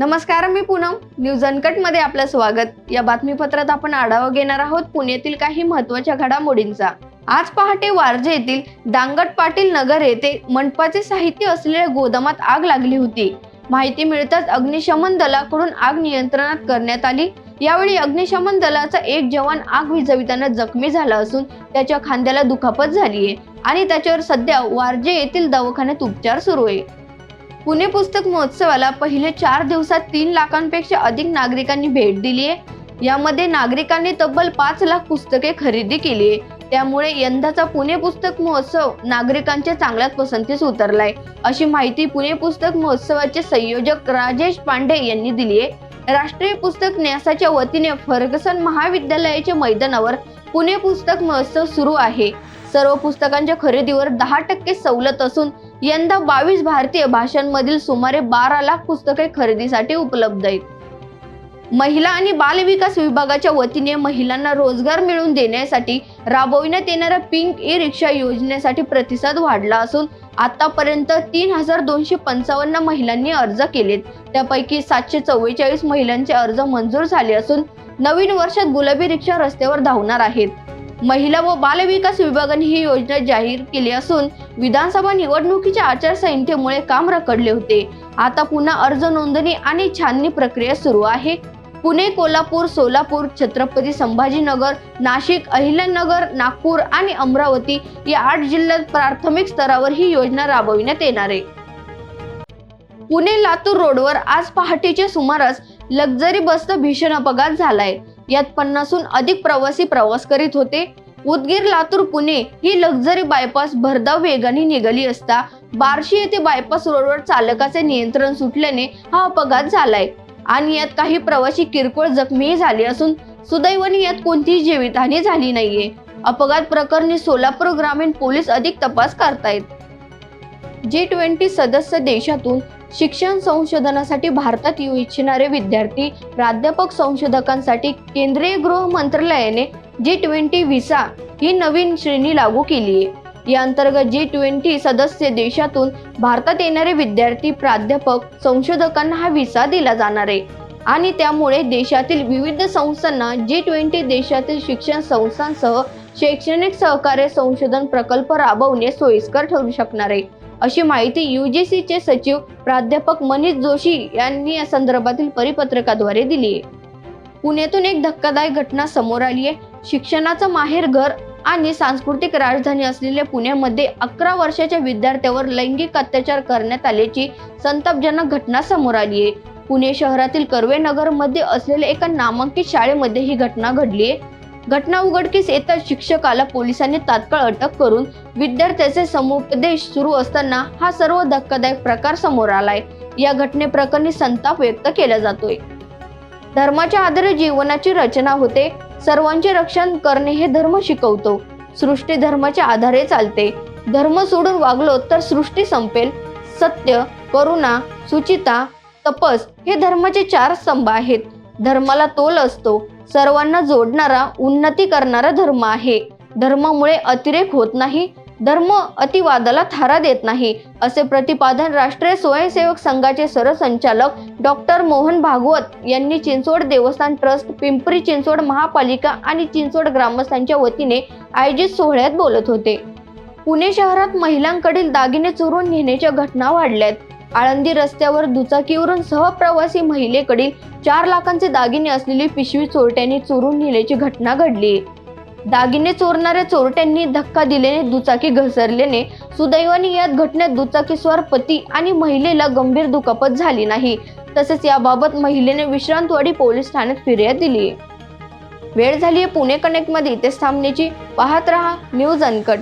नमस्कार, मी Poonam. News uncut मध्ये आपलं स्वागत. या बातमीपत्रात आपण आढावा घेणार आहोत पुण्यातील काही महत्त्वाच्या घडामोडींचा. आज पहाटे वारजे येथील दांगट पाटील नगर येथे मंडपाचे साहित्य असलेल्या गोदामात आग लागली होती. माहिती मिळताच अग्निशमन दलाकडून आग नियंत्रणात करण्यात आली. यावेळी अग्निशमन दलाचा एक जवान आग विझविताना जखमी झाला असून त्याच्या खांद्याला दुखापत झाली आहे आणि त्याच्यावर सध्या वारजे येथील दवाखान्यात उपचार सुरू आहे. पुणे पुस्तक महोत्सवाला पहिले 4 दिवसात 3 लाखांपेक्षा अधिक नागरिकांनी भेट दिली आहे. यामध्ये नागरिकांनी तब्बल 5 लाख पुस्तके खरेदी केली आहे. त्यामुळे यंदाचा पुणे पुस्तक महोत्सव नागरिकांच्या चांगल्याच पसंतीस उतरलाय, अशी माहिती पुणे पुस्तक महोत्सवाचे संयोजक राजेश पांडे यांनी दिली आहे. राष्ट्रीय पुस्तक न्यासाच्या वतीने फर्गसन महाविद्यालयाच्या मैदानावर पुणे पुस्तक महोत्सव सुरू आहे. सर्व पुस्तकांच्या खरेदीवर 10% सवलत असून यंदा 22 भारतीय भाषांमधील सुमारे 12 लाख पुस्तके खरेदीसाठी उपलब्ध आहेत. महिला आणि बाल विकास विभागाच्या वतीने महिलांना रोजगार मिळवून देण्यासाठी राबविण्यात येणाऱ्या पिंक ई-रिक्षा योजनेसाठी प्रतिसाद वाढला असून आतापर्यंत 3255 महिलांनी अर्ज केलेत. त्यापैकी 744 महिलांचे अर्ज मंजूर झाले असून नवीन वर्षात गुलाबी रिक्षा रस्त्यावर धावणार आहेत. महिला व बाल विकास विभागाने ही योजना जाहीर केली असून विधानसभा निवडणुकीच्या आचारसंहितेमुळे काम रखडले होते. आता पुन्हा अर्ज नोंदणी आणि छाननी प्रक्रिया सुरू आहे. पुणे, कोल्हापूर, सोलापूर, छत्रपती संभाजीनगर, नाशिक, अहिल्यानगर, नागपूर आणि अमरावती या 8 जिल्ह्यात प्राथमिक स्तरावर ही योजना राबविण्यात येणार आहे. पुणे लातूर रोडवर आज पहाटेच्या सुमारास लक्झरी बसचा भीषण अपघात झालाय. यात 50हून अधिक प्रवासी प्रवास करीत होते. उदगीर लातूर पुणे ही लक्झरी बायपास भरधाव वेगाने निघाली असता बार्शी येथे बायपास रोडवर चालकाचे नियंत्रण सुटल्याने हा अपघात झालाय आणि यात काही प्रवासी किरकोळ जखमी झाले असून सुदैवाने यात कोणतीही जीवितहानी झाली नाहीये. अपघात प्रकरणी सोलापूर ग्रामीण पोलीस अधिक तपास करतायत. G20 सदस्य देशातून शिक्षण संशोधनासाठी भारतात येऊ इच्छिणारे विद्यार्थी, प्राध्यापक, संशोधकांसाठी केंद्रीय गृह मंत्रालयाने G20 व्हिसा ही नवीन श्रेणी लागू केली आहे. या अंतर्गत G20 सदस्य देशातून भारतात येणारे विद्यार्थी, प्राध्यापक, संशोधकांना हा व्हिसा दिला जाणार आहे आणि त्यामुळे देशातील विविध संस्थांना G20 देशातील शिक्षण संस्थांसह शैक्षणिक सहकार्य संशोधन प्रकल्प राबवणे सोयीस्कर ठरू शकणार आहे, अशी माहिती UGCचे सचिव प्राध्यापक मनीष जोशी यांनी या संदर्भातील परिपत्रकाद्वारे दिली आहे. पुण्यातून एक धक्कादायक घटना समोर आली आहे. शिक्षणाचं माहेरघर आणि सांस्कृतिक राजधानी असलेल्या पुण्यामध्ये 11 वर्षाच्या विद्यार्थ्यावर लैंगिक अत्याचार करण्यात आल्याची संतापजनक घटना समोर आली आहे. पुणे शहरातील कर्वे नगर मध्ये असलेल्या एका नामांकित शाळेमध्ये ही घटना घडली आहे. घटना उघडकीस येताच शिक्षकाला पोलिसांनी तात्काळ अटक करून विद्यार्थ्याचे समुपदेश सुरू असताना हा सर्व धक्कादायक प्रकार समोर आलाय. या घटनेप्रकरणी संताप व्यक्त केला जातोय. धर्माच्या आधारे जीवनाची रचना होते. सर्वांचे रक्षण करणे हे धर्म शिकवतो. सृष्टी धर्माच्या आधारे चालते. धर्म सोडून वागलो तर सृष्टी संपेल. सत्य, करुणा, सुचिता, तपस हे धर्माचे 4 स्तंभ आहेत. धर्माला तोल असतो. सर्वांना जोडणारा, उन्नती करणारा धर्म आहे. धर्मामुळे अतिरेक होत नाही. धर्म अतिवादाला थारा देत नाही, असे प्रतिपादन राष्ट्रीय स्वयंसेवक संघाचे सरसंचालक डॉक्टर मोहन भागवत यांनी चिंचवड देवस्थान ट्रस्ट, पिंपरी चिंचवड महापालिका आणि चिंचवड ग्रामस्थांच्या वतीने आयोजित सोहळ्यात बोलत होते. पुणे शहरात महिलांकडील दागिने चोरून नेण्याच्या घटना वाढल्यात. आळंदी रस्त्यावर दुचाकीवरून सहप्रवासी महिलेकडील 4 लाखांचे दागिने असलेली पिशवी चोरट्यांनी चोरून नेल्याची घटना घडली. दागिने चोरणाऱ्या चोरट्यांनी धक्का दिल्याने दुचाकी घसरल्याने सुदैवाने यात घटनेत दुचाकीस्वार पती आणि महिलेला गंभीर दुखापत झाली नाही. तसेच याबाबत महिलेने विश्रांतवाडी पोलीस ठाण्यात फिर्याद दिली. वेळ झाली आहे पुणे कनेक्ट मध्ये इथेच थांबण्याची. पाहत रहा न्यूज अनकट.